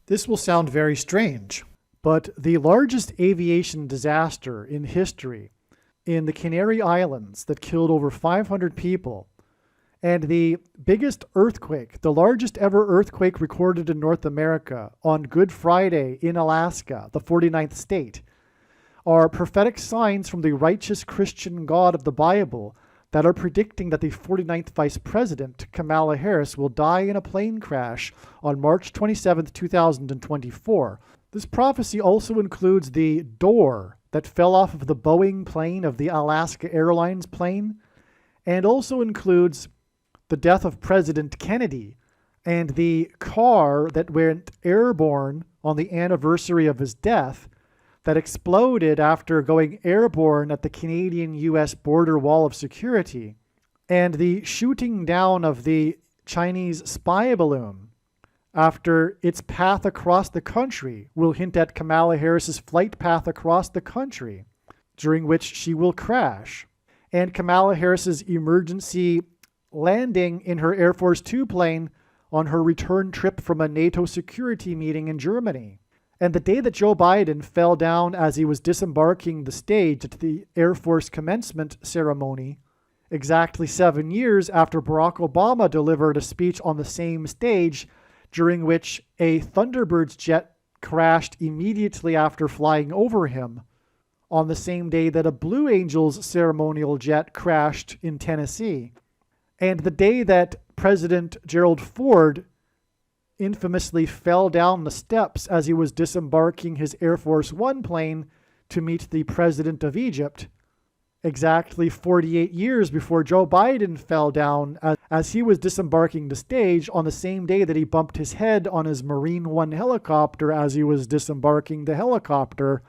This will sound very strange, but the largest aviation disaster in history in the Canary Islands that killed over 500 people, and the biggest earthquake, the largest ever earthquake recorded in North America on Good Friday in Alaska, the 49th state, are prophetic signs from the righteous Christian God of the Bible that are predicting that the 49th Vice President, Kamala Harris, will die in a plane crash on March 27, 2024. This prophecy also includes the door that fell off of the Boeing plane of the Alaska Airlines plane, and also includes the death of President Kennedy and the car that went airborne on the anniversary of his death that exploded after going airborne at the Canadian-US border wall of security, and the shooting down of the Chinese spy balloon after its path across the country will hint at Kamala Harris's flight path across the country, during which she will crash, and Kamala Harris's emergency landing in her Air Force Two plane on her return trip from a NATO security meeting in Germany. And the day that Joe Biden fell down as he was disembarking the stage at the Air Force commencement ceremony, exactly 7 years after Barack Obama delivered a speech on the same stage, during which a Thunderbirds jet crashed immediately after flying over him, on the same day that a Blue Angels ceremonial jet crashed in Tennessee, and the day that President Gerald Ford infamously fell down the steps as he was disembarking his Air Force One plane to meet the president of Egypt, exactly 48 years before Joe Biden fell down as he was disembarking the stage on the same day that he bumped his head on his Marine One helicopter as he was disembarking the helicopter.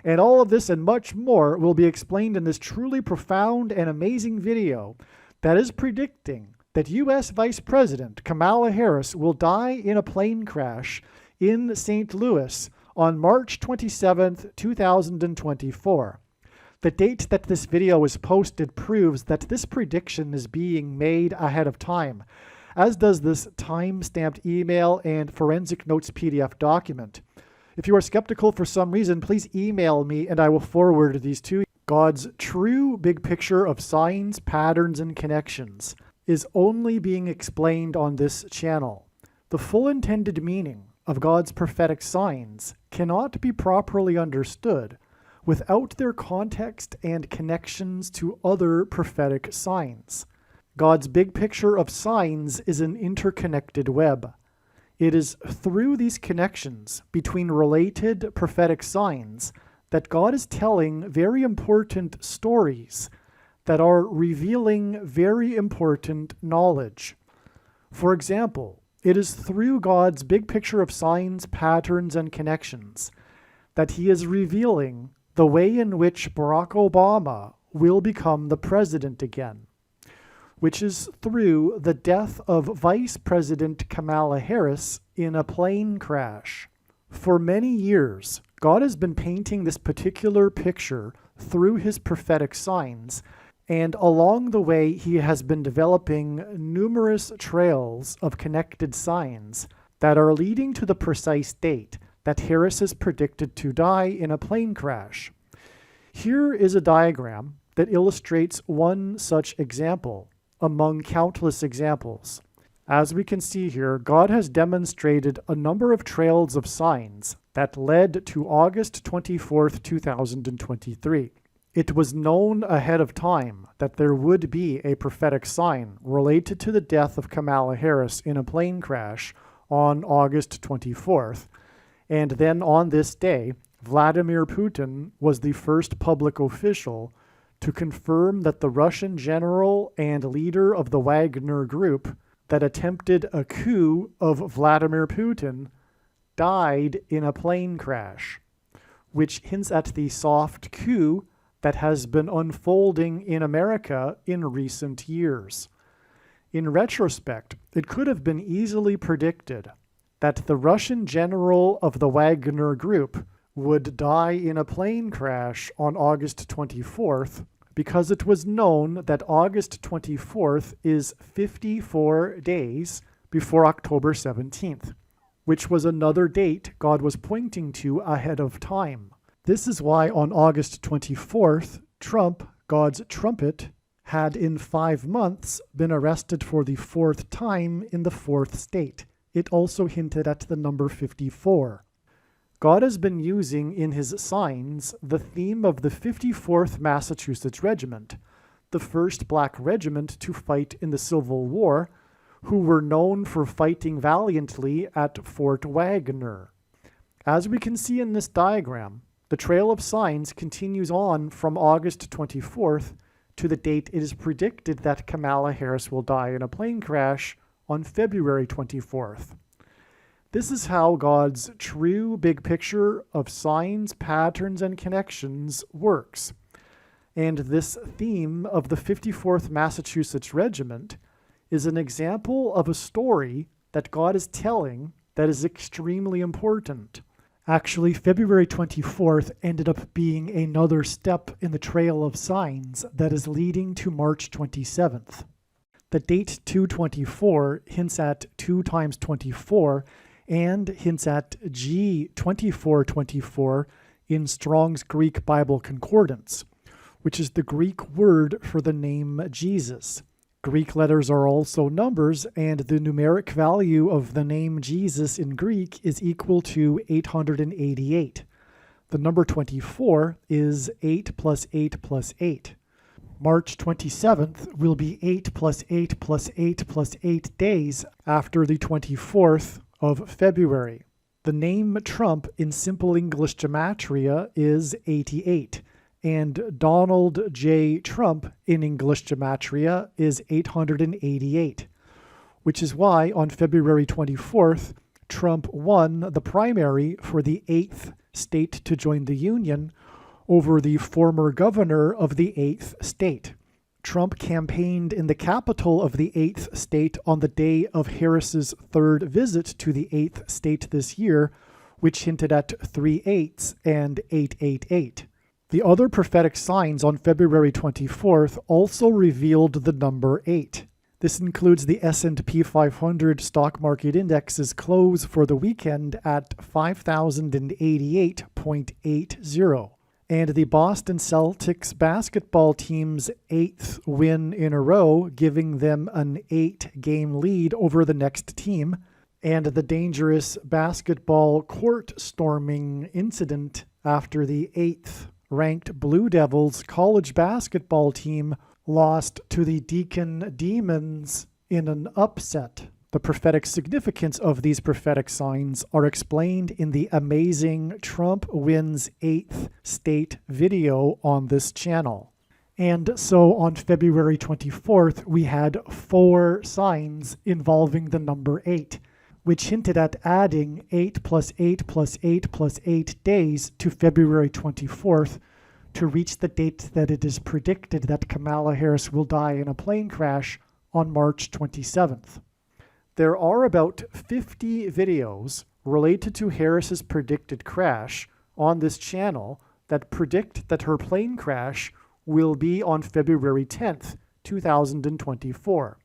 And all of this and much more will be explained in this truly profound and amazing video that is predicting that U.S. Vice President Kamala Harris will die in a plane crash in St. Louis on March 27, 2024. The date that this video is posted proves that this prediction is being made ahead of time, as does this time-stamped email and forensic notes PDF document. If you are skeptical for some reason, please email me and I will forward these to you. God's true big picture of signs, patterns, and connections is only being explained on this channel. The full intended meaning of God's prophetic signs cannot be properly understood without their context and connections to other prophetic signs. God's big picture of signs is an interconnected web. It is through these connections between related prophetic signs that God is telling very important stories that are revealing very important knowledge. For example, it is through God's big picture of signs, patterns, and connections that he is revealing the way in which Barack Obama will become the president again, which is through the death of Vice President Kamala Harris in a plane crash. For many years, God has been painting this particular picture through his prophetic signs, and along the way, he has been developing numerous trails of connected signs that are leading to the precise date that Harris is predicted to die in a plane crash. Here is a diagram that illustrates one such example among countless examples. As we can see here, God has demonstrated a number of trails of signs that led to August 24th, 2023. It was known ahead of time that there would be a prophetic sign related to the death of Kamala Harris in a plane crash on August 24th. And then on this day, Vladimir Putin was the first public official to confirm that the Russian general and leader of the Wagner Group that attempted a coup of Vladimir Putin died in a plane crash, which hints at the soft coup that has been unfolding in America in recent years. In retrospect, it could have been easily predicted that the Russian general of the Wagner Group would die in a plane crash on August 24th because it was known that August 24th is 54 days before October 17th. which was another date God was pointing to ahead of time. This is why on August 24th, Trump, God's trumpet, had in 5 months been arrested for the 4th time in the 4th state. It also hinted at the number 54. God has been using in his signs the theme of the 54th Massachusetts Regiment, the first black regiment to fight in the Civil War, who were known for fighting valiantly at Fort Wagner. As we can see in this diagram, the trail of signs continues on from August 24th to the date it is predicted that Kamala Harris will die in a plane crash on February 24th. This is how God's true big picture of signs, patterns, and connections works. And this theme of the 54th Massachusetts Regiment is an example of a story that God is telling that is extremely important. Actually, February 24th ended up being another step in the trail of signs that is leading to March 27th. The date 224 hints at 2 times 24 and hints at G2424 in Strong's Greek Bible Concordance, which is the Greek word for the name Jesus. Greek letters are also numbers, and the numeric value of the name Jesus in Greek is equal to 888. The number 24 is 8 plus 8 plus 8. March 27th will be 8 plus 8 plus 8 plus 8 days after the 24th of February. The name Trump in Simple English Gematria is 88. And Donald J. Trump in English Gematria is 888, which is why on February 24th, Trump won the primary for the 8th state to join the Union over the former governor of the 8th state. Trump campaigned in the capital of the 8th state on the day of Harris's 3rd visit to the 8th state this year, which hinted at 3 8s and 888. The other prophetic signs on February 24th also revealed the number 8. This includes the S&P 500 stock market index's close for the weekend at 5,088.80, and the Boston Celtics basketball team's 8th win in a row, giving them an 8-game lead over the next team, and the dangerous basketball court storming incident after the 8th ranked Blue Devils college basketball team lost to the Deacon Demons in an upset. The prophetic significance of these prophetic signs are explained in the amazing Trump Wins 8th State video on this channel. And so on February 24th, we had 4 signs involving the number 8, which hinted at adding 8 plus 8 plus 8 plus 8 days to February 24th to reach the date that it is predicted that Kamala Harris will die in a plane crash on March 27th. There are about 50 videos related to Harris's predicted crash on this channel that predict that her plane crash will be on February 10th, 2024.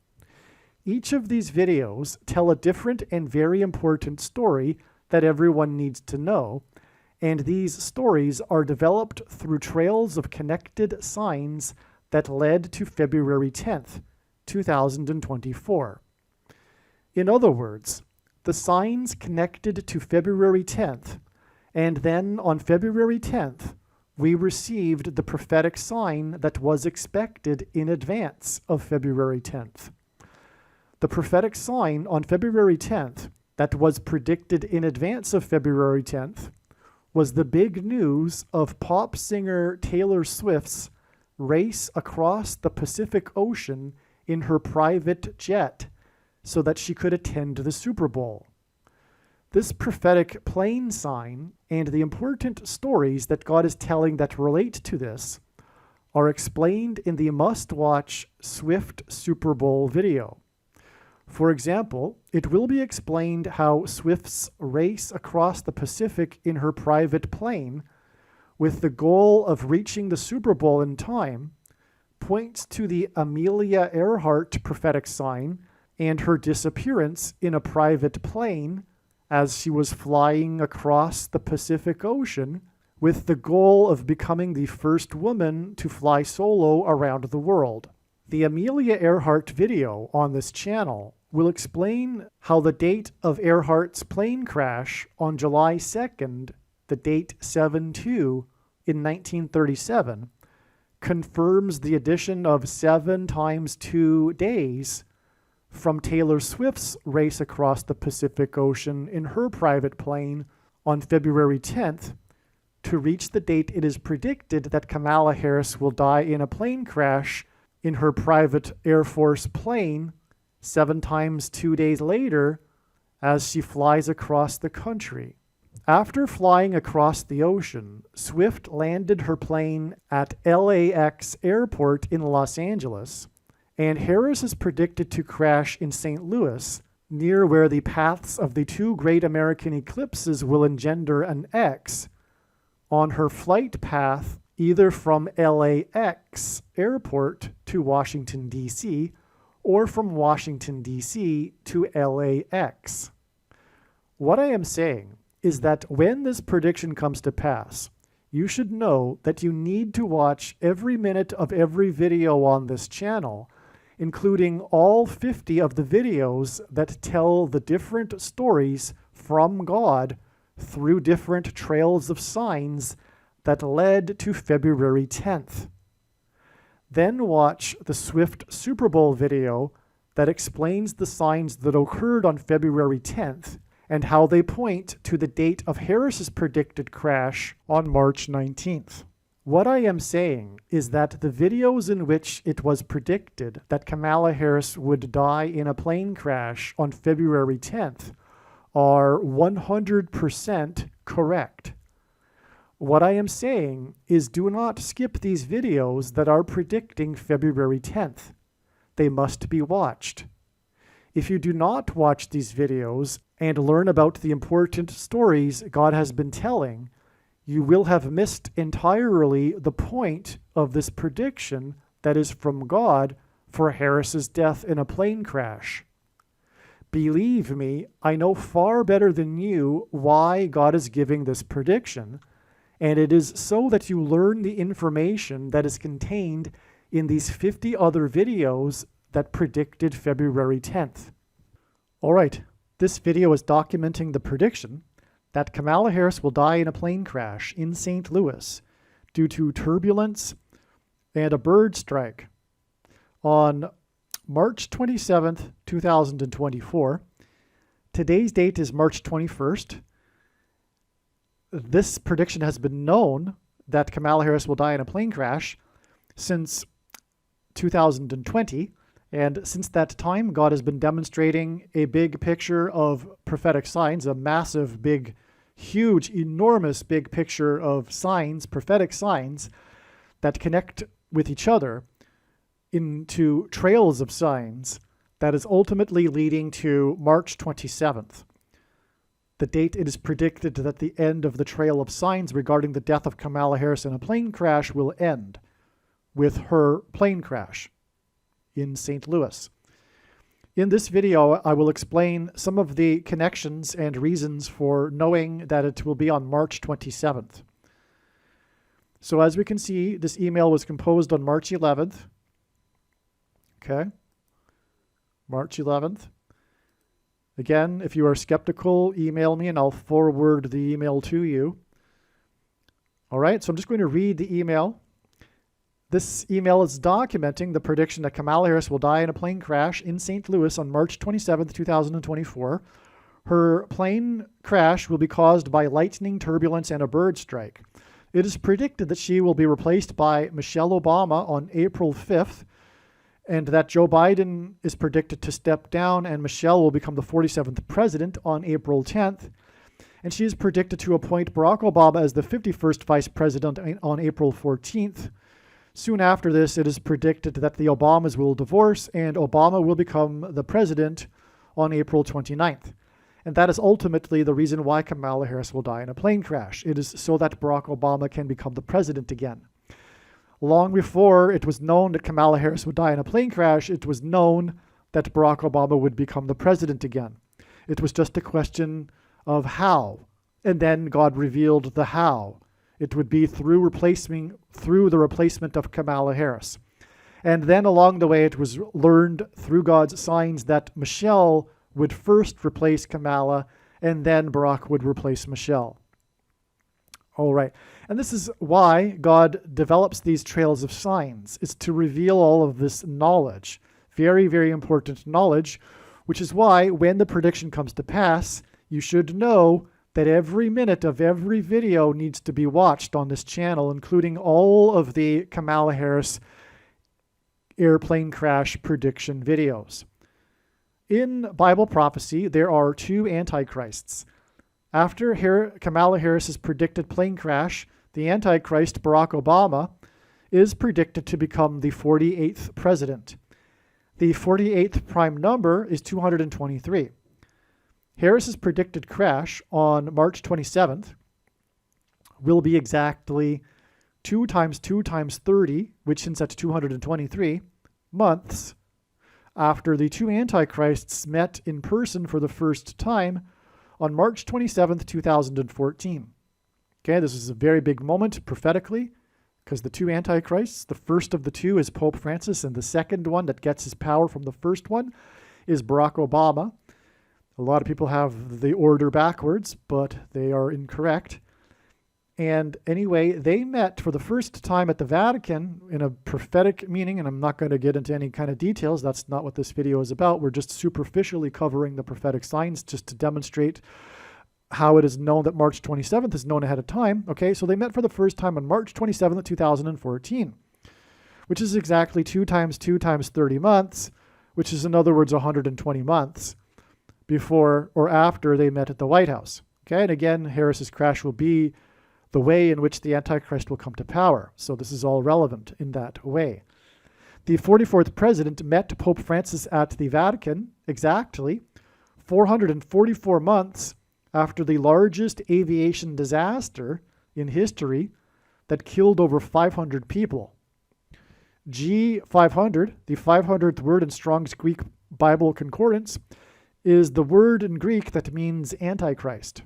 Each of these videos tell a different and very important story that everyone needs to know, and these stories are developed through trails of connected signs that led to February 10th, 2024. In other words, the signs connected to February 10th, and then on February 10th, we received the prophetic sign that was expected in advance of February 10th. The prophetic sign on February 10th that was predicted in advance of February 10th was the big news of pop singer Taylor Swift's race across the Pacific Ocean in her private jet so that she could attend the Super Bowl. This prophetic plane sign and the important stories that God is telling that relate to this are explained in the must-watch Swift Super Bowl video. For example, it will be explained how Swift's race across the Pacific in her private plane, with the goal of reaching the Super Bowl in time, points to the Amelia Earhart prophetic sign and her disappearance in a private plane as she was flying across the Pacific Ocean with the goal of becoming the first woman to fly solo around the world. The Amelia Earhart video on this channel will explain how the date of Earhart's plane crash on July 2nd, the date 7/2 in 1937, confirms the addition of 7 times 2 days from Taylor Swift's race across the Pacific Ocean in her private plane on February 10th to reach the date it is predicted that Kamala Harris will die in a plane crash in her private Air Force plane 7 times 2 days later as she flies across the country. After flying across the ocean, Swift landed her plane at LAX Airport in Los Angeles, and Harris is predicted to crash in St. Louis, near where the paths of the 2 great American eclipses will engender an X on her flight path either from LAX Airport to Washington, D.C., or from Washington, D.C. to LAX. What I am saying is that when this prediction comes to pass, you should know that you need to watch every minute of every video on this channel, including all 50 of the videos that tell the different stories from God through different trails of signs that led to February 10th. Then watch the Swift Super Bowl video that explains the signs that occurred on February 10th and how they point to the date of Harris's predicted crash on March 19th. What I am saying is that the videos in which it was predicted that Kamala Harris would die in a plane crash on February 10th are 100% correct. What I am saying is do not skip these videos that are predicting February 10th. They must be watched. If you do not watch these videos and learn about the important stories God has been telling, you will have missed entirely the point of this prediction that is from God for Harris's death in a plane crash. Believe me, I know far better than you why God is giving this prediction, and it is so that you learn the information that is contained in these 50 other videos that predicted February 10th. All right, this video is documenting the prediction that Kamala Harris will die in a plane crash in St. Louis due to turbulence and a bird strike on March 27th, 2024. Today's date is March 21st. This prediction has been known that Kamala Harris will die in a plane crash since 2020. And since that time, God has been demonstrating a big picture of prophetic signs, a massive, big, huge, enormous big picture of signs, prophetic signs that connect with each other into trails of signs that is ultimately leading to March 27th, the date it is predicted that the end of the trail of signs regarding the death of Kamala Harris in a plane crash will end with her plane crash in St. Louis. In this video, I will explain some of the connections and reasons for knowing that it will be on March 27th. So as we can see, this email was composed on March 11th. Okay. March 11th. Again, if you are skeptical, email me and I'll forward the email to you. All right, so I'm just going to read the email. This email is documenting the prediction that Kamala Harris will die in a plane crash in St. Louis on March 27th, 2024. Her plane crash will be caused by lightning, turbulence, and a bird strike. It is predicted that she will be replaced by Michelle Obama on April 5th, and that Joe Biden is predicted to step down and Michelle will become the 47th president on April 10th. And she is predicted to appoint Barack Obama as the 51st vice president on April 14th. Soon after this, it is predicted that the Obamas will divorce and Obama will become the president on April 29th. And that is ultimately the reason why Kamala Harris will die in a plane crash. It is so that Barack Obama can become the president again. Long before it was known that Kamala Harris would die in a plane crash, it was known that Barack Obama would become the president again. It was just a question of how. And then God revealed the how. It would be through the replacement of Kamala Harris. And then along the way, it was learned through God's signs that Michelle would first replace Kamala, and then Barack would replace Michelle. All right. And this is why God develops these trails of signs. It's to reveal all of this knowledge. Very, very important knowledge, which is why when the prediction comes to pass, you should know that every minute of every video needs to be watched on this channel, including all of the Kamala Harris airplane crash prediction videos. In Bible prophecy, there are two antichrists. After Kamala Harris's predicted plane crash, the antichrist, Barack Obama, is predicted to become the 48th president. The 48th prime number is 223. Harris's predicted crash on March 27th will be exactly 2 times 2 times 30, which hints at 223 months after the two antichrists met in person for the first time on March 27th, 2014. Okay, this is a very big moment prophetically because the two antichrists, the first of the two is Pope Francis, and the second one that gets his power from the first one is Barack Obama. A lot of people have the order backwards, but they are incorrect. And anyway, they met for the first time at the Vatican in a prophetic meaning, and I'm not going to get into any kind of details. That's not what this video is about. We're just superficially covering the prophetic signs just to demonstrate how it is known that March 27th is known ahead of time. Okay, so they met for the first time on March 27th, 2014, which is exactly 2 times 2 times 30 months, which is in other words 120 months before or after they met at the White House. Okay, and again, Harris's crash will be the way in which the Antichrist will come to power. So this is all relevant in that way. The 44th president met Pope Francis at the Vatican exactly 444 months after the largest aviation disaster in history that killed over 500 people. G500, the 500th word in Strong's Greek Bible Concordance, is the word in Greek that means Antichrist.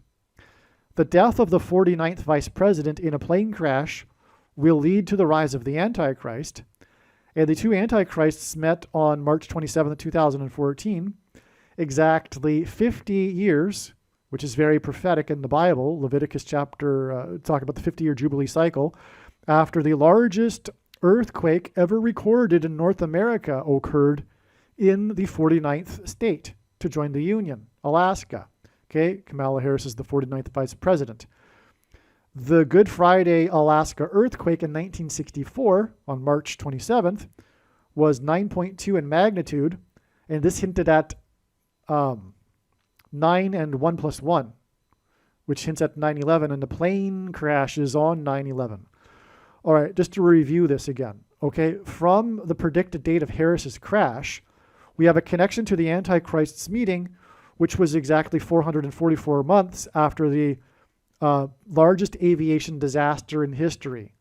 The death of the 49th vice president in a plane crash will lead to the rise of the Antichrist. And the two Antichrists met on March 27, 2014, exactly 50 years, which is very prophetic in the Bible. Leviticus chapter, talk about the 50-year Jubilee cycle, after the largest earthquake ever recorded in North America occurred in the 49th state to join the Union, Alaska. Okay, Kamala Harris is the 49th vice president. The Good Friday Alaska earthquake in 1964 on March 27th was 9.2 in magnitude, and this hinted at 9 and 1 plus 1, which hints at 9/11, and the plane crashes on 9/11. All right, just to review this again. Okay, from the predicted date of Harris's crash, we have a connection to the Antichrist's meeting, which was exactly 444 months after the largest aviation disaster in history.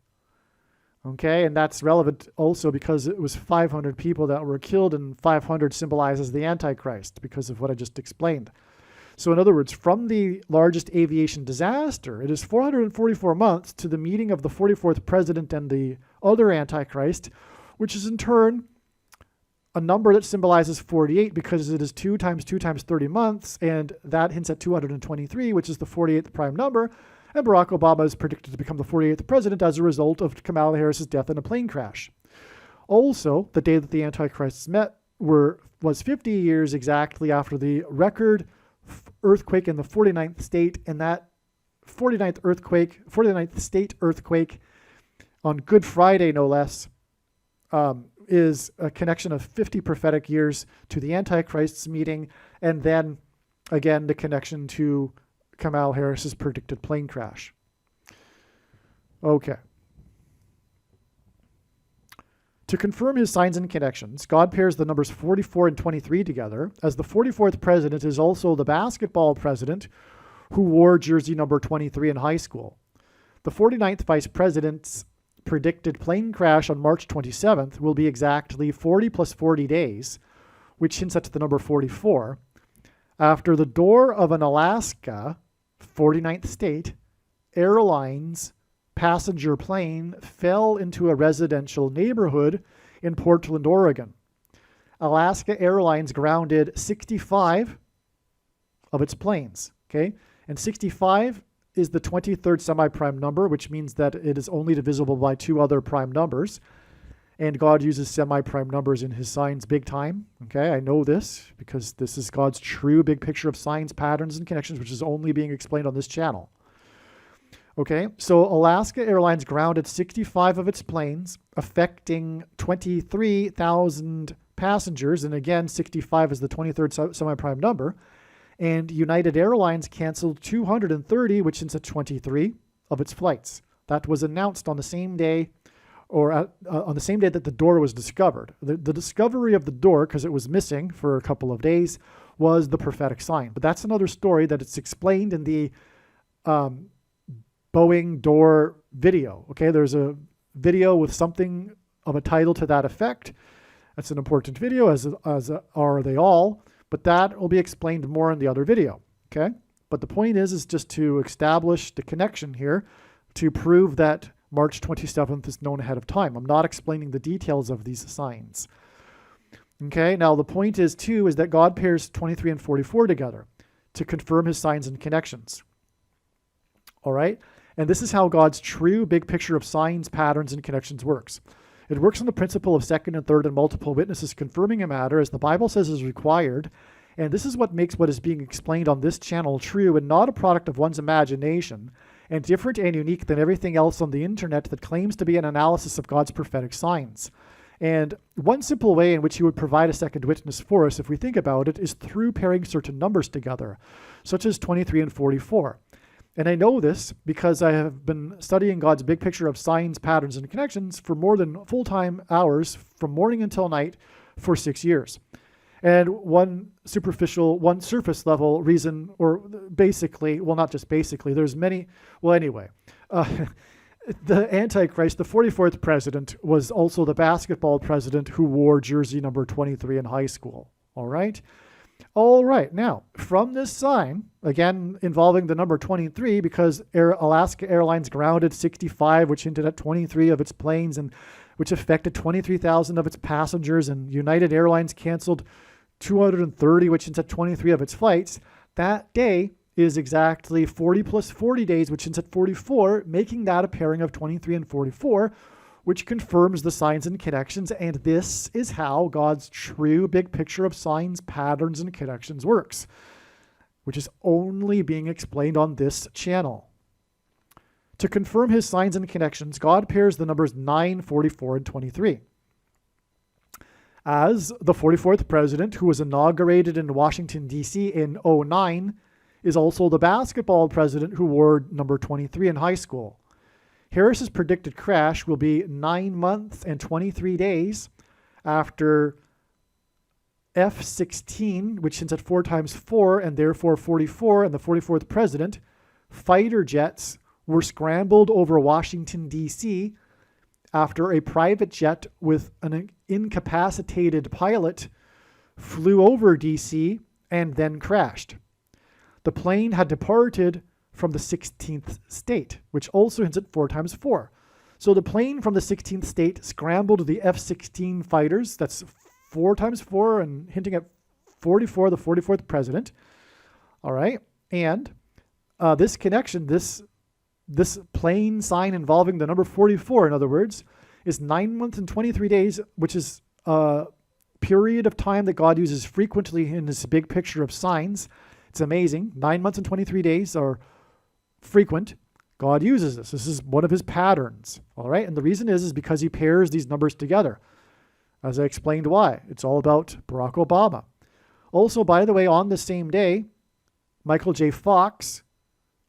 Okay, and that's relevant also because it was 500 people that were killed, and 500 symbolizes the Antichrist because of what I just explained. So in other words, from the largest aviation disaster, it is 444 months to the meeting of the 44th president and the other Antichrist, which is in turn a number that symbolizes 48 because it is 2 times 2 times 30 months, and that hints at 223, which is the 48th prime number, and Barack Obama is predicted to become the 48th president as a result of Kamala Harris's death in a plane crash. Also, the day that the Antichrists met was 50 years exactly after the record earthquake in the 49th state, and that 49th state earthquake on Good Friday, no less, is a connection of 50 prophetic years to the Antichrist's meeting, and then again the connection to Kamala Harris's predicted plane crash. Okay. To confirm his signs and connections, God pairs the numbers 44 and 23 together, as the 44th president is also the basketball president who wore jersey number 23 in high school. The 49th vice president's predicted plane crash on March 27th will be exactly 40 plus 40 days, which hints at the number 44, after the door of an Alaska 49th state, airlines passenger plane fell into a residential neighborhood in Portland, Oregon. Alaska Airlines grounded 65 of its planes, okay? And 65 is the 23rd semi-prime number, which means that it is only divisible by two other prime numbers. And God uses semi-prime numbers in his signs big time, okay? I know this because this is God's true big picture of signs, patterns, and connections, which is only being explained on this channel. Okay, so Alaska Airlines grounded 65 of its planes, affecting 23,000 passengers. And again, 65 is the 23rd semi-prime number. And United Airlines canceled 230, which is at 23, of its flights. That was announced on the same day, or on the same day that the door was discovered. The discovery of the door, because it was missing for a couple of days, was the prophetic sign. But that's another story that it's explained in the Boeing door video. Okay, there's a video with something of a title to that effect. That's an important video, as are they all. But that will be explained more in the other video. Okay, but the point is just to establish the connection here to prove that March 27th is known ahead of time. I'm not explaining the details of these signs. Okay, now the point is too is that God pairs 23 and 44 together to confirm his signs and connections. All right, and this is how God's true big picture of signs, patterns, and connections works. It works on the principle of second and third and multiple witnesses confirming a matter as the Bible says is required. And this is what makes what is being explained on this channel true and not a product of one's imagination, and different and unique than everything else on the internet that claims to be an analysis of God's prophetic signs. And one simple way in which he would provide a second witness for us, if we think about it, is through pairing certain numbers together, such as 23 and 44. And I know this because I have been studying God's big picture of signs, patterns, and connections for more than full-time hours from morning until night for 6 years. And one surface level reason, or basically, well, not just basically, there's many, well, anyway, the Antichrist, the 44th president, was also the basketball president who wore jersey number 23 in high school. All right? All right, now, from this sign, again, involving the number 23, because Alaska Airlines grounded 65, which hinted at 23 of its planes, and which affected 23,000 of its passengers, and United Airlines canceled 230, which hints at 23 of its flights. That day is exactly 40 plus 40 days, which hints at 44, making that a pairing of 23 and 44, which confirms the signs and connections. And this is how God's true big picture of signs, patterns, and connections works, which is only being explained on this channel. To confirm his signs and connections, God pairs the numbers 9, 44, and 23. As the 44th president, who was inaugurated in Washington, D.C. in 2009, is also the basketball president who wore number 23 in high school. Harris's predicted crash will be 9 months and 23 days after F-16, which hints at 4 times 4 and therefore 44, and the 44th president, fighter jets were scrambled over Washington, D.C. after a private jet with an incapacitated pilot flew over D.C. and then crashed. The plane had departed from the 16th state, which also hints at 4 times 4. So the plane from the 16th state scrambled the F-16 fighters. That's 4 times 4 and hinting at 44, the 44th president. All right. And this connection, this plane sign involving the number 44, in other words, is 9 months and 23 days, which is a period of time that God uses frequently in his big picture of signs. It's amazing. 9 months and 23 days are frequent. God uses this. This is one of his patterns. All right. And the reason is because he pairs these numbers together. As I explained why. It's all about Barack Obama. Also, by the way, on the same day, Michael J. Fox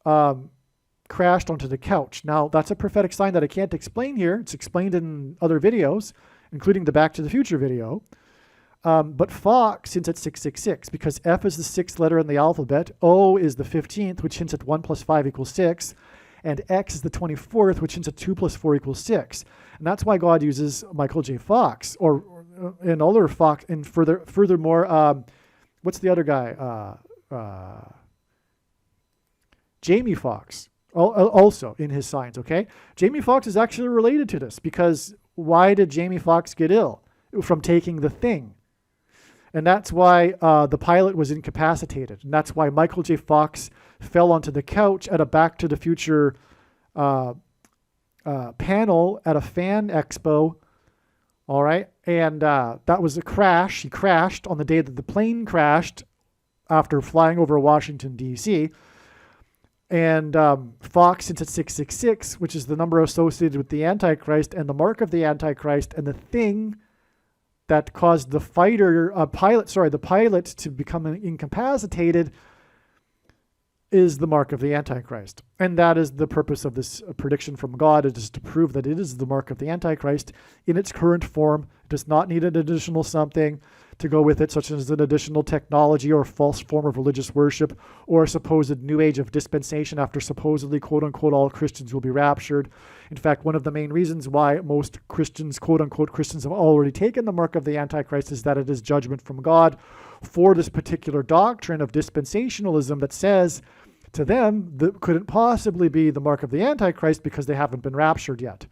crashed onto the couch. Now, that's a prophetic sign that I can't explain here. It's explained in other videos, including the Back to the Future video. But Fox hints at 666 because F is the 6th letter in the alphabet, O is the 15th, which hints at 1 plus 5 equals 6, and X is the 24th, which hints at 2 plus 4 equals 6. And that's why God uses Michael J. Fox, or in other Fox, and furthermore, what's the other guy? Jamie Foxx, also in his signs, okay? Jamie Foxx is actually related to this, because why did Jamie Foxx get ill? From taking the thing. And that's why the pilot was incapacitated. And that's why Michael J. Fox fell onto the couch at a Back to the Future panel at a fan expo. All right. And that was a crash. He crashed on the day that the plane crashed after flying over Washington, D.C. And Fox, since it's 666, which is the number associated with the Antichrist and the mark of the Antichrist, and the thing that caused the pilot to become incapacitated, is the mark of the Antichrist. And that is the purpose of this prediction from God. It is to prove that it is the mark of the Antichrist in its current form. It does not need an additional something to go with it, such as an additional technology or false form of religious worship, or a supposed new age of dispensation after supposedly, quote-unquote, all Christians will be raptured. In fact, one of the main reasons why most Christians, quote-unquote Christians, have already taken the mark of the Antichrist is that it is judgment from God for this particular doctrine of dispensationalism that says to them that couldn't possibly be the mark of the Antichrist because they haven't been raptured yet.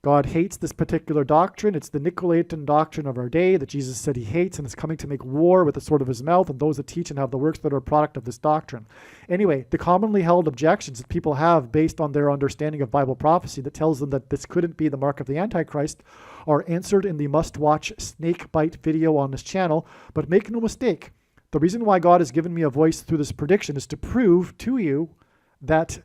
God hates this particular doctrine. It's the Nicolaitan doctrine of our day that Jesus said he hates, and is coming to make war with the sword of his mouth and those that teach and have the works that are a product of this doctrine. Anyway, the commonly held objections that people have based on their understanding of Bible prophecy that tells them that this couldn't be the mark of the Antichrist are answered in the must-watch snake bite video on this channel. But make no mistake, the reason why God has given me a voice through this prediction is to prove to you that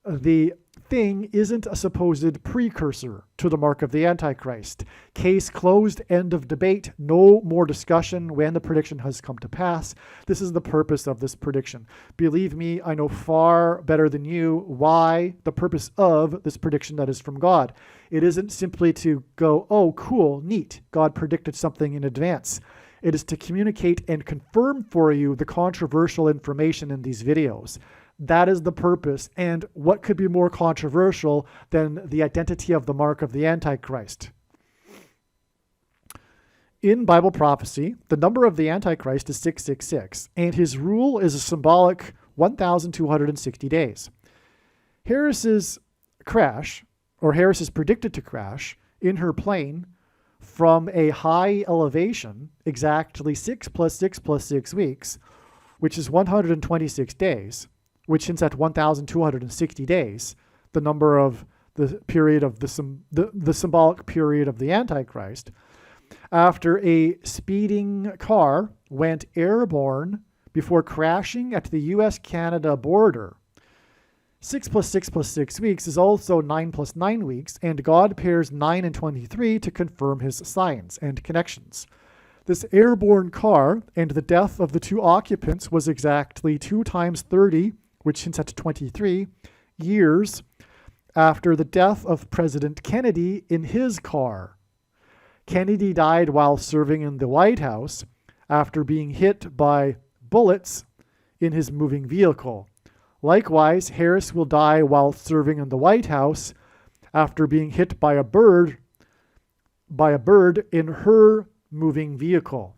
the thing isn't a supposed precursor to the mark of the Antichrist. Case closed, end of debate, no more discussion when the prediction has come to pass. This is the purpose of this prediction. Believe me, I know far better than you why the purpose of this prediction that is from God. It isn't simply to go, oh, cool, neat, God predicted something in advance. It is to communicate and confirm for you the controversial information in these videos. That is the purpose. And what could be more controversial than the identity of the mark of the Antichrist? In Bible prophecy, the number of the Antichrist is 666, and his rule is a symbolic 1,260 days. Harris's crash, or Harris is predicted to crash in her plane from a high elevation, exactly 6 plus 6 plus 6 weeks, which is 126 days, which hints at 1,260 days, the number of the period of the symbolic period of the Antichrist, after a speeding car went airborne before crashing at the US-Canada border. 6 plus 6 plus 6 weeks is also 9 plus 9 weeks, and God pairs 9 and 23 to confirm his signs and connections. This airborne car and the death of the two occupants was exactly 2 times 30, which hints at 23 years after the death of President Kennedy in his car. Kennedy died while serving in the White House after being hit by bullets in his moving vehicle. Likewise, Harris will die while serving in the White House after being hit by a bird in her moving vehicle.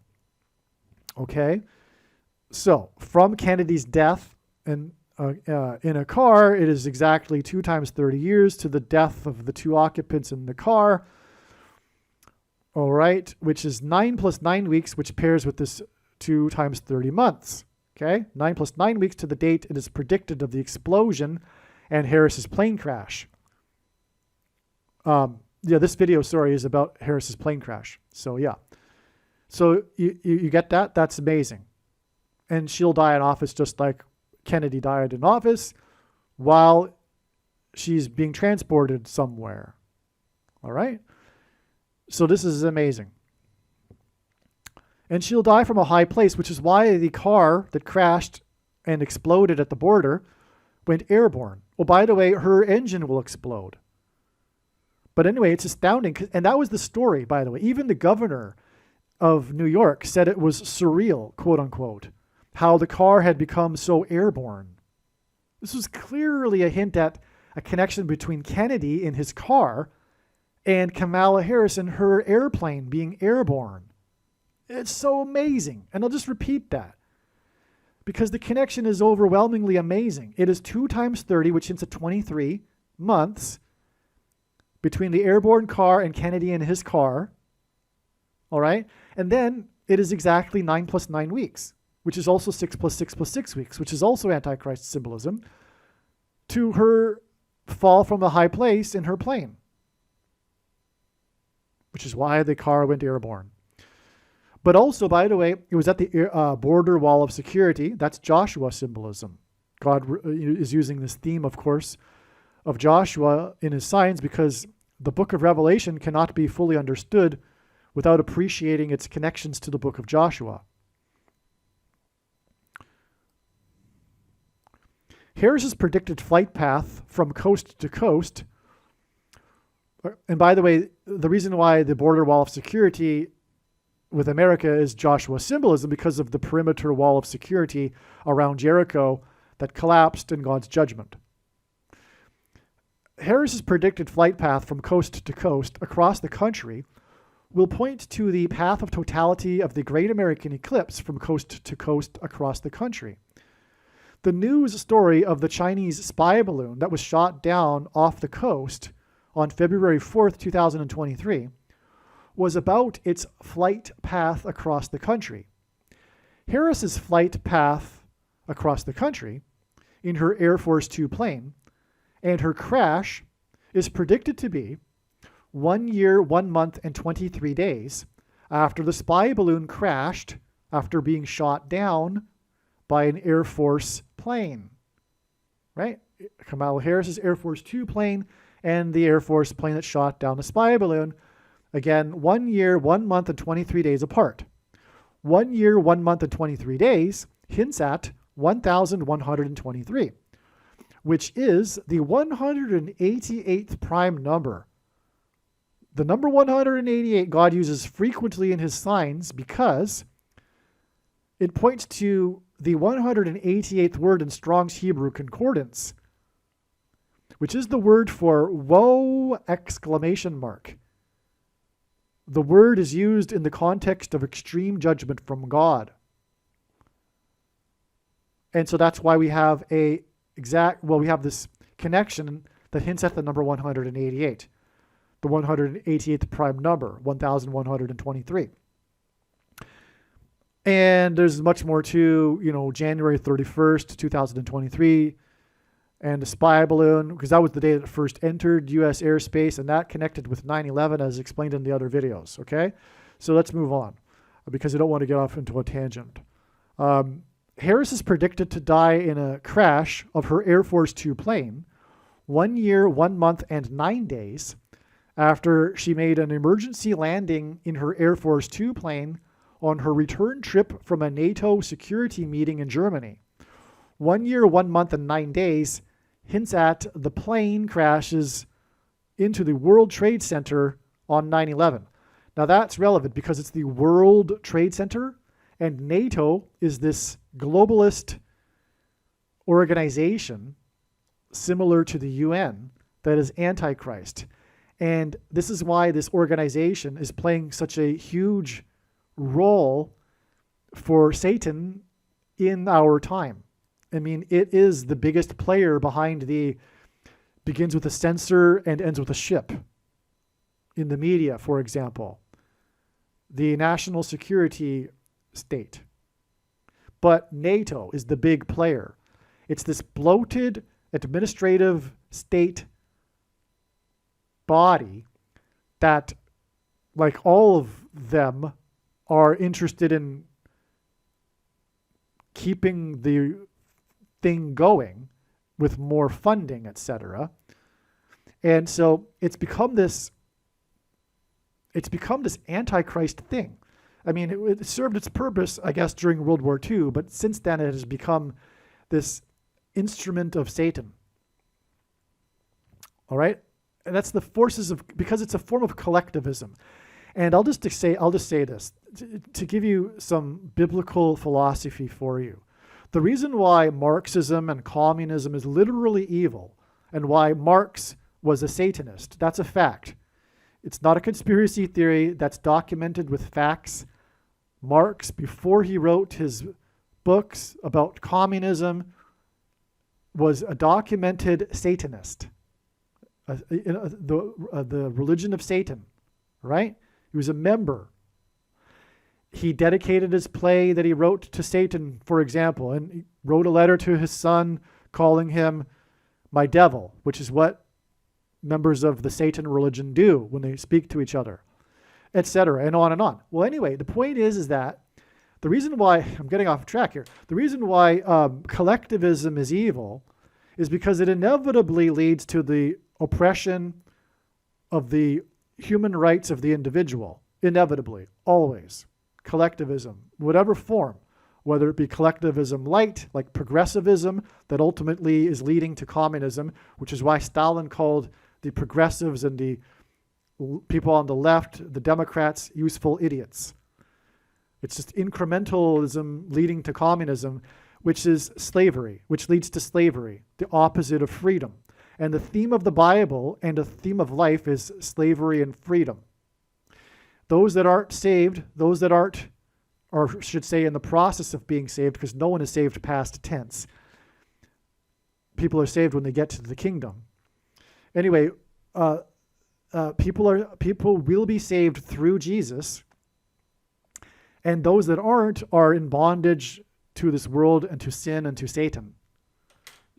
Okay? So, from Kennedy's death in a car, it is exactly 2 times 30 years to the death of the two occupants in the car. All right, which is 9 plus 9 weeks, which pairs with this 2 times 30 months. Okay, 9 plus 9 weeks to the date it is predicted of the explosion and Harris's plane crash. This video, is about Harris's plane crash. So, yeah. So, you get that? That's amazing. And she'll die in office just like Kennedy died in office while she's being transported somewhere. All right? So, this is amazing. And she'll die from a high place, which is why the car that crashed and exploded at the border went airborne. Well, by the way, her engine will explode. But anyway, it's astounding. And that was the story, by the way. Even the governor of New York said it was surreal, quote unquote, how the car had become so airborne. This was clearly a hint at a connection between Kennedy in his car and Kamala Harris and her airplane being airborne. It's so amazing. And I'll just repeat that. because the connection is overwhelmingly amazing. It is 2 times 30, which hints at 23 months between the airborne car and Kennedy and his car. All right? And then it is exactly 9 plus 9 weeks, which is also 6 plus 6 plus 6 weeks, which is also Antichrist symbolism, to her fall from a high place in her plane, which is why the car went airborne. But also, by the way, it was at the border wall of security. That's Joshua symbolism. God is using this theme, of course, of Joshua in his signs, because the book of Revelation cannot be fully understood without appreciating its connections to the book of Joshua. Harris's predicted flight path from coast to coast, and by the way, the reason why the border wall of security with America is Joshua symbolism, because of the perimeter wall of security around Jericho that collapsed in God's judgment. Harris's predicted flight path from coast to coast across the country will point to the path of totality of the Great American Eclipse from coast to coast across the country. The news story of the Chinese spy balloon that was shot down off the coast on February 4th, 2023, was about its flight path across the country. Harris's flight path across the country in her Air Force 2 plane and her crash is predicted to be 1 year, 1 month, and 23 days after the spy balloon crashed after being shot down by an Air Force plane. Right? Kamala Harris's Air Force 2 plane and the Air Force plane that shot down the spy balloon. Again, 1 year, 1 month, and 23 days apart. 1 year, 1 month, and 23 days hints at 1,123, which is the 188th prime number. The number 188 God uses frequently in his signs because it points to the 188th word in Strong's Hebrew Concordance, which is the word for woe exclamation mark. The word is used in the context of extreme judgment from God. And so that's why we have we have this connection that hints at the number 188, the 188th prime number, 1,123. And there's much more to, January 31st, 2023, and the spy balloon, because that was the day that it first entered U.S. airspace, and that connected with 9/11 as explained in the other videos, okay? So let's move on, because I don't want to get off into a tangent. Harris is predicted to die in a crash of her Air Force 2 plane 1 year, 1 month, and 9 days after she made an emergency landing in her Air Force 2 plane on her return trip from a NATO security meeting in Germany. 1 year, 1 month, and 9 days hints at the plane crashes into the World Trade Center on 9/11. Now that's relevant because it's the World Trade Center, and NATO is this globalist organization similar to the UN that is Antichrist. And this is why this organization is playing such a huge role for Satan in our time. I mean, it is the biggest player behind begins with a censor and ends with a ship in the media, for example. The national security state. But NATO is the big player. It's this bloated administrative state body that, like all of them, are interested in keeping the thing going with more funding, etc. And so it's become this Antichrist thing. I mean, it served its purpose, I guess, during World War II, but since then it has become this instrument of Satan. All right? And that's the forces because it's a form of collectivism. And I'll just say this to give you some biblical philosophy for you. The reason why Marxism and communism is literally evil and why Marx was a Satanist, that's a fact. It's not a conspiracy theory that's documented with facts. Marx, before he wrote his books about communism was a documented Satanist, the religion of Satan, right? He was a member. He dedicated his play that he wrote to Satan, for example, and he wrote a letter to his son calling him my devil, which is what members of the Satan religion do when they speak to each other, etc., and on and on. Well, anyway, the point is that the reason why, I'm getting off track here, the reason why collectivism is evil is because it inevitably leads to the oppression of the human rights of the individual. Inevitably, always. Collectivism, whatever form, whether it be collectivism light, like progressivism, that ultimately is leading to communism, which is why Stalin called the progressives and the people on the left, the Democrats, useful idiots. It's just incrementalism leading to communism, which is slavery, which leads to slavery, the opposite of freedom. And the theme of the Bible and the theme of life is slavery and freedom. Those that aren't saved, those that aren't, or should say in the process of being saved, because no one is saved past tense. People are saved when they get to the kingdom. Anyway, people will be saved through Jesus, and those that aren't are in bondage to this world and to sin and to Satan.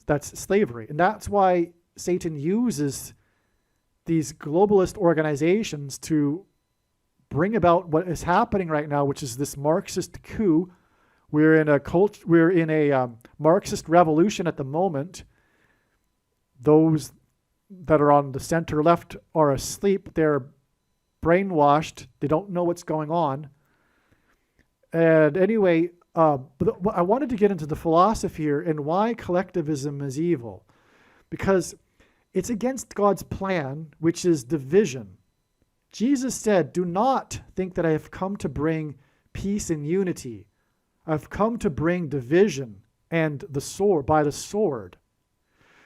That's slavery. And that's why Satan uses these globalist organizations to bring about what is happening right now, which is this Marxist coup. We're in a Marxist revolution at the moment. Those that are on the center left are asleep. They're brainwashed. They don't know what's going on. And anyway, but I wanted to get into the philosophy here and why collectivism is evil. Because it's against God's plan, which is division. Jesus said, "Do not think that I have come to bring peace and unity. I've come to bring division and the sword, by the sword."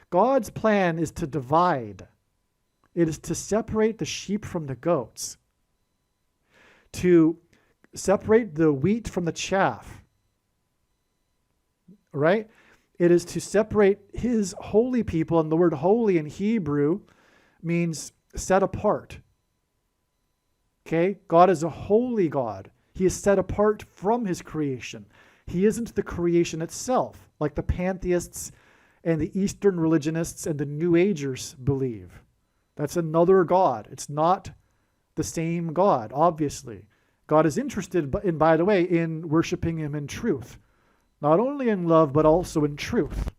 God's plan is to divide. It is to separate the sheep from the goats, to separate the wheat from the chaff, right? It is to separate his holy people, and the word holy in Hebrew means set apart. Okay? God is a holy God. He is set apart from his creation. He isn't the creation itself, like the pantheists and the Eastern religionists and the New Agers believe. That's another God. It's not the same God, obviously. God is interested, by the way, in worshiping him in truth. Not only in love, but also in truth.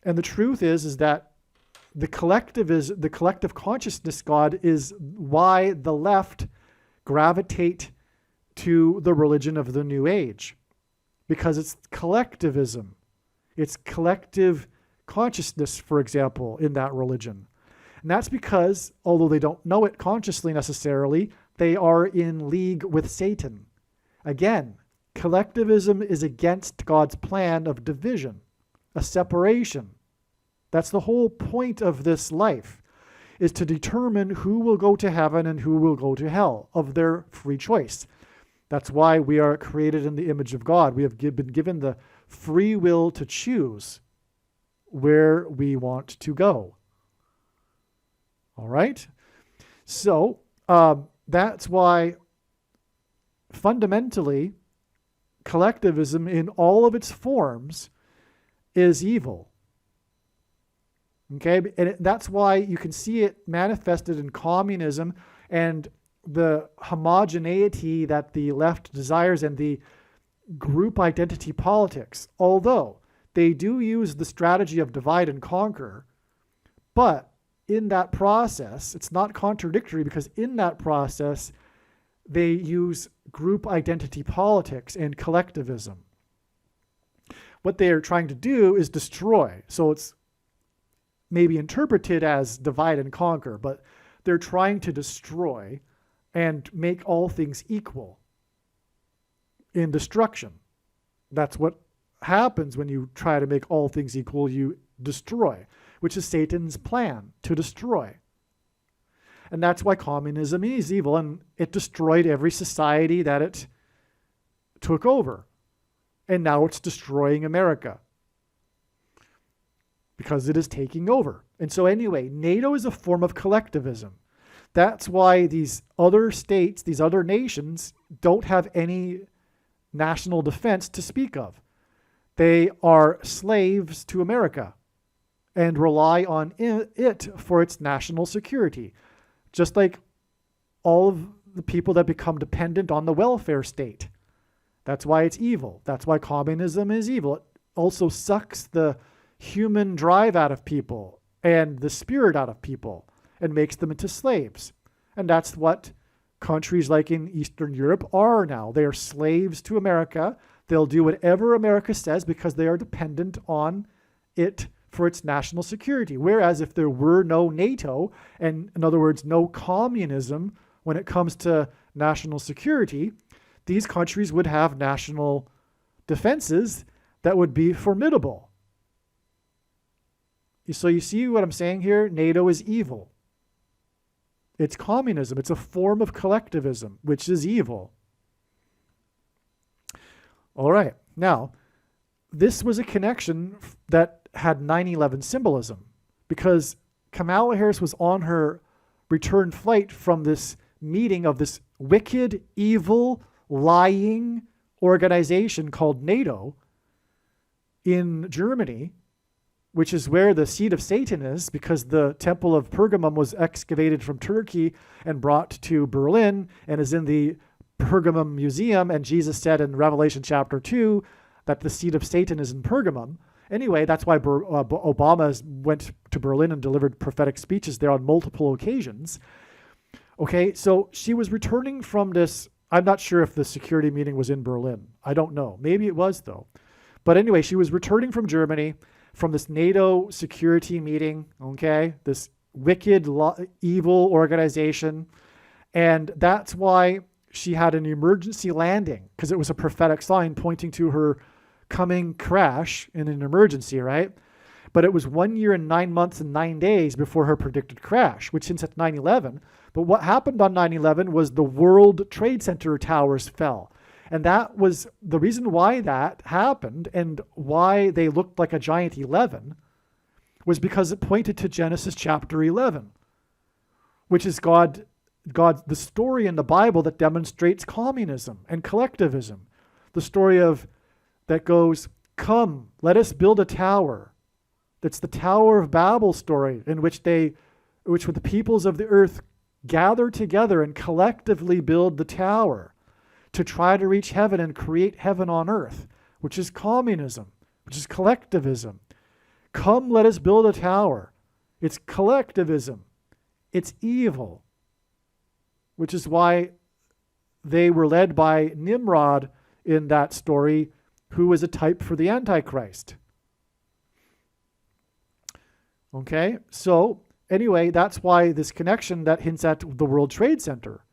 And the truth is that the collective consciousness God is why the left gravitate to the religion of the New Age. Because it's collectivism. It's collective consciousness, for example, in that religion. And that's because, although they don't know it consciously necessarily, they are in league with Satan. Again, collectivism is against God's plan of division, a separation. That's the whole point of this life, is to determine who will go to heaven and who will go to hell of their free choice. That's why we are created in the image of God. We have been given the free will to choose where we want to go. All right? So that's why fundamentally collectivism in all of its forms is evil. Okay? And that's why you can see it manifested in communism and the homogeneity that the left desires and the group identity politics, although they do use the strategy of divide and conquer, but in that process, it's not contradictory because in that process, they use group identity politics and collectivism. What they are trying to do is destroy. So it's maybe interpreted as divide and conquer, but they're trying to destroy and make all things equal in destruction. That's what happens when you try to make all things equal. You destroy, which is Satan's plan, to destroy. And that's why communism is evil, and it destroyed every society that it took over. And now it's destroying America because it is taking over. And so anyway, NATO is a form of collectivism. That's why these other states, these other nations, don't have any national defense to speak of. They are slaves to America and rely on it for its national security, just like all of the people that become dependent on the welfare state. That's why it's evil. That's why communism is evil. It also sucks the human drive out of people and the spirit out of people and makes them into slaves. And that's what countries like in Eastern Europe are now. They are slaves to America. They'll do whatever America says because they are dependent on it for its national security. Whereas if there were no NATO, and in other words, no communism when it comes to national security, these countries would have national defenses that would be formidable. So you see what I'm saying here? NATO is evil. It's communism. It's a form of collectivism, which is evil. All right. Now, this was a connection that had 9/11 symbolism because Kamala Harris was on her return flight from this meeting of this wicked, evil, lying organization called NATO in Germany, which is where the seat of Satan is, because the Temple of Pergamum was excavated from Turkey and brought to Berlin and is in the Pergamum Museum. And Jesus said in Revelation chapter 2 that the seat of Satan is in Pergamum. Anyway, that's why Obama went to Berlin and delivered prophetic speeches there on multiple occasions. Okay, so she was returning from this. I'm not sure if the security meeting was in Berlin. I don't know. Maybe it was, though. But anyway, she was returning from Germany from this NATO security meeting, okay, this wicked, evil organization. And that's why she had an emergency landing, because it was a prophetic sign pointing to her coming crash in an emergency, right? But it was 1 year and 9 months and 9 days before her predicted crash, which hints at 9/11. But what happened on 9/11 was the World Trade Center towers fell. And that was the reason why that happened and why they looked like a giant 11 was because it pointed to Genesis chapter 11, which is God, the story in the Bible that demonstrates communism and collectivism. The story of that goes, come, let us build a tower. That's the Tower of Babel story in which the peoples of the earth gather together and collectively build the tower to try to reach heaven and create heaven on earth, which is communism, which is collectivism. Come, let us build a tower. It's collectivism. It's evil, which is why they were led by Nimrod in that story, who was a type for the Antichrist. Okay, so anyway, that's why this connection that hints at the World Trade Center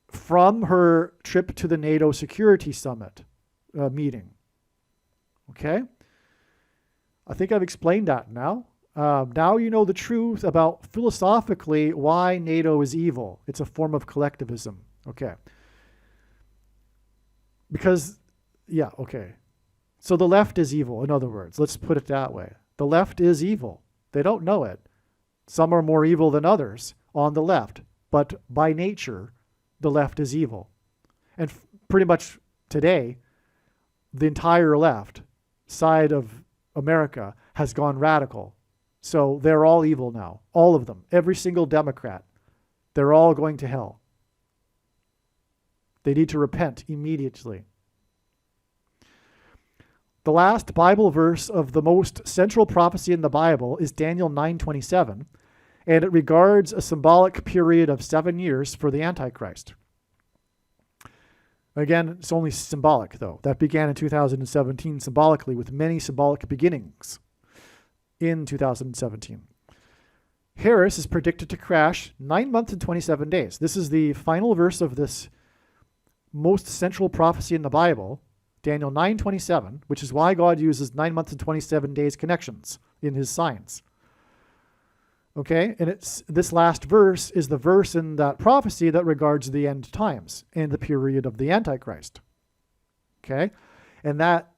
from her trip to the NATO Security Summit meeting. Okay? I think I've explained that now. Now you know the truth about philosophically why NATO is evil. It's a form of collectivism. Okay. Because, yeah, okay. So the left is evil, in other words. Let's put it that way. The left is evil. They don't know it. Some are more evil than others on the left. But by nature, the left is evil. And pretty much today, the entire left side of America has gone radical. So they're all evil now. All of them. Every single Democrat. They're all going to hell. They need to repent immediately. The last Bible verse of the most central prophecy in the Bible is Daniel 9:27, and it regards a symbolic period of 7 years for the Antichrist. Again, it's only symbolic, though. That began in 2017 symbolically, with many symbolic beginnings in 2017. Harris is predicted to crash 9 months and 27 days. This is the final verse of this most central prophecy in the Bible, Daniel 9:27, which is why God uses 9 months and 27 days connections in his signs. Okay, and this last verse is the verse in that prophecy that regards the end times and the period of the Antichrist. Okay, And that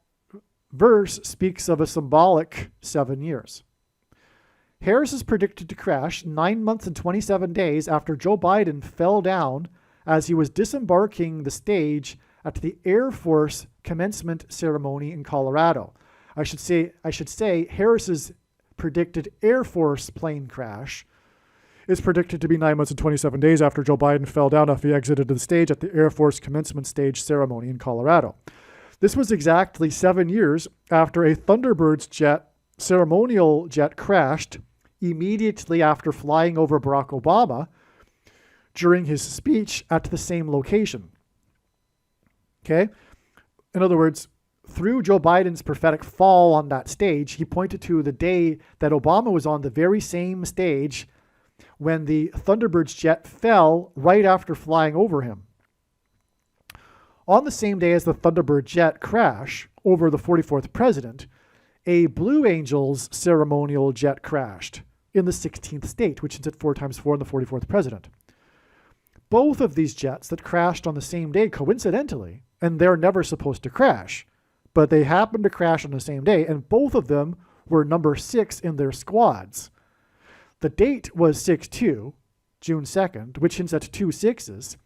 verse speaks of a symbolic 7 years. Harris is predicted to crash 9 months and 27 days after Joe Biden fell down as he was disembarking the stage at the Air Force commencement ceremony in Colorado. I should say Harris's predicted Air Force plane crash is predicted to be 9 months and 27 days after Joe Biden fell down after he exited the stage at the Air Force commencement stage ceremony in Colorado. This was exactly 7 years after a Thunderbirds jet, ceremonial jet, crashed immediately after flying over Barack Obama during his speech at the same location. Okay? In other words, through Joe Biden's prophetic fall on that stage, he pointed to the day that Obama was on the very same stage when the Thunderbirds jet fell right after flying over him. On the same day as the Thunderbird jet crash over the 44th president, a Blue Angels ceremonial jet crashed in the 16th state, which is at 4 times 4 and the 44th president. Both of these jets that crashed on the same day, coincidentally, and they're never supposed to crash, but they happened to crash on the same day, and both of them were number 6 in their squads. The date was 6/2, June 2nd, which hints at 2 6s,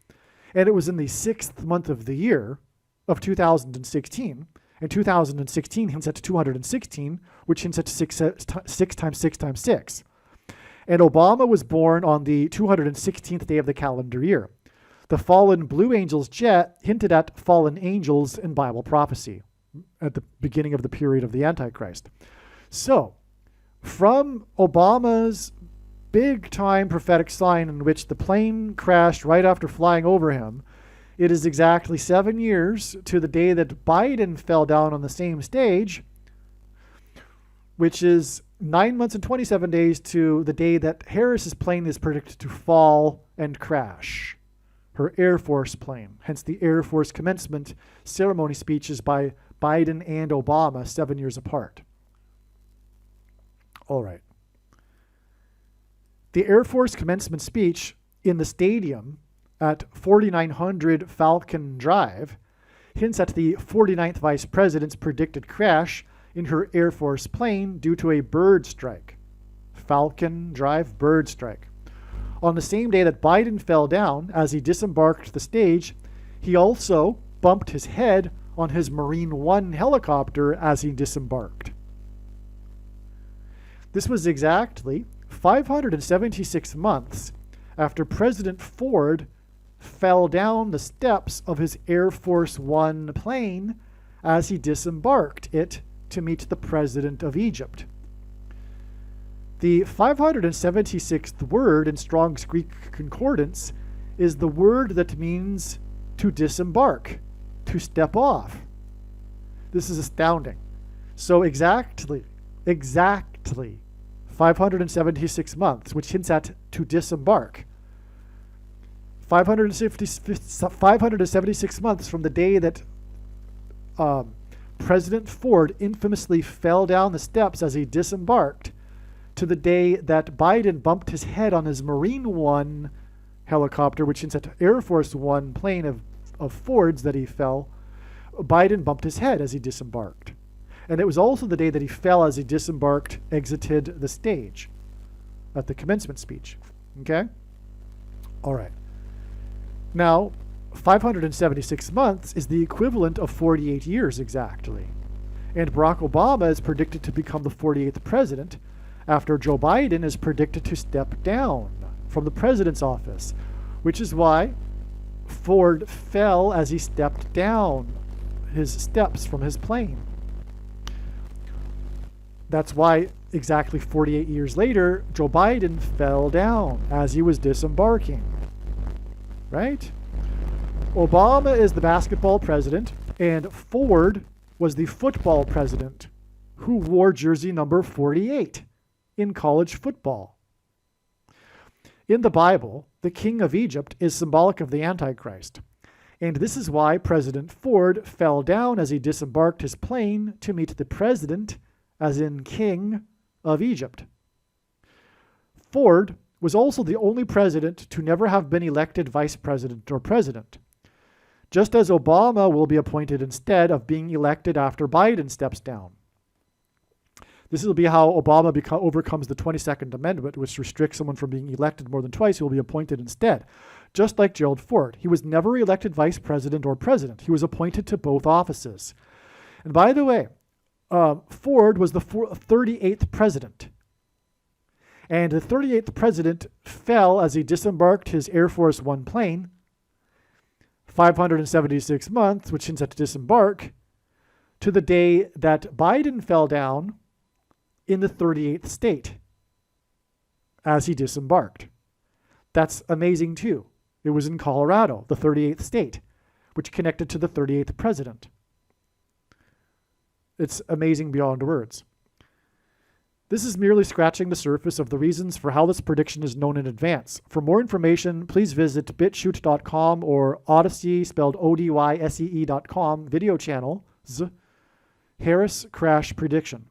and it was in the 6th month of the year of 2016, and 2016 hints at 216, which hints at 6 times 6 times 6. And Obama was born on the 216th day of the calendar year. The fallen Blue Angels jet hinted at fallen angels in Bible prophecy at the beginning of the period of the Antichrist. So, from Obama's big-time prophetic sign in which the plane crashed right after flying over him, it is exactly 7 years to the day that Biden fell down on the same stage, which is 9 months and 27 days to the day that Harris's plane is predicted to fall and crash. Her Air Force plane, hence the Air Force commencement ceremony speeches by Biden and Obama 7 years apart. All right. The Air Force commencement speech in the stadium at 4900 Falcon Drive hints at the 49th Vice President's predicted crash in her Air Force plane due to a bird strike. Falcon Drive bird strike. On the same day that Biden fell down as he disembarked the stage, he also bumped his head on his Marine One helicopter as he disembarked. This was exactly 576 months after President Ford fell down the steps of his Air Force One plane as he disembarked it to meet the President of Egypt. The 576th word in Strong's Greek Concordance is the word that means to disembark, to step off. This is astounding. So exactly 576 months, which hints at to disembark. 576 months from the day that President Ford infamously fell down the steps as he disembarked to the day that Biden bumped his head on his Marine One helicopter, which hints at Air Force One plane of Ford's that he fell. Biden bumped his head as he disembarked. And it was also the day that he fell as he disembarked, exited the stage at the commencement speech. Okay? All right. Now, 576 months is the equivalent of 48 years exactly. And Barack Obama is predicted to become the 48th president after Joe Biden is predicted to step down from the president's office, which is why Ford fell as he stepped down his steps from his plane. That's why exactly 48 years later, Joe Biden fell down as he was disembarking. Right? Obama is the basketball president, and Ford was the football president who wore jersey number 48 in college football. In the Bible, the king of Egypt is symbolic of the Antichrist, and this is why President Ford fell down as he disembarked his plane to meet the president, as in king of Egypt. Ford was also the only president to never have been elected vice president or president. just as Obama will be appointed instead of being elected after Biden steps down. This will be how Obama overcomes the 22nd Amendment, which restricts someone from being elected more than twice. He will be appointed instead. Just like Gerald Ford. He was never elected vice president or president. He was appointed to both offices. And by the way, Ford was the 38th president. And the 38th president fell as he disembarked his Air Force One plane, 576 months, which means had to disembark, to the day that Biden fell down in the 38th state as he disembarked. That's amazing too. It was in Colorado, the 38th state, which connected to the 38th president. It's amazing beyond words. This is merely scratching the surface of the reasons for how this prediction is known in advance. For more information, please visit bitshoot.com or Odyssey, spelled ODYSEE.com, video channel, Harris Crash Prediction.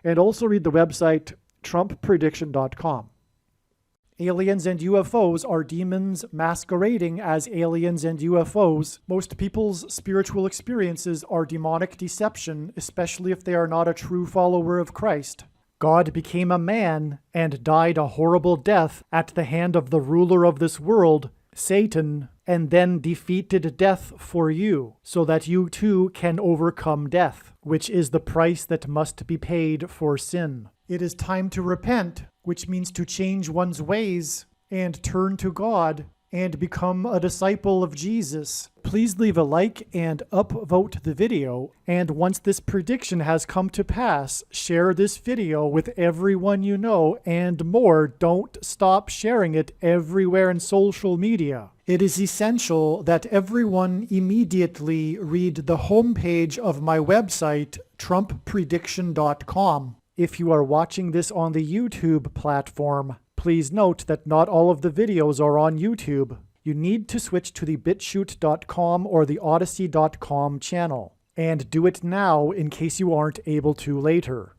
And also read the website trumpprediction.com. Aliens and UFOs are demons masquerading as aliens and UFOs. Most people's spiritual experiences are demonic deception, especially if they are not a true follower of Christ. God became a man and died a horrible death at the hand of the ruler of this world, Satan, and then defeated death for you, so that you too can overcome death, which is the price that must be paid for sin. It is time to repent, which means to change one's ways and turn to God and become a disciple of Jesus. Please leave a like and upvote the video. And once this prediction has come to pass, share this video with everyone you know, and more. Don't stop sharing it everywhere in social media. It is essential that everyone immediately read the homepage of my website, trumpprediction.com. If you are watching this on the YouTube platform, please note that not all of the videos are on YouTube. You need to switch to the bitshoot.com or the odyssey.com channel. And do it now in case you aren't able to later.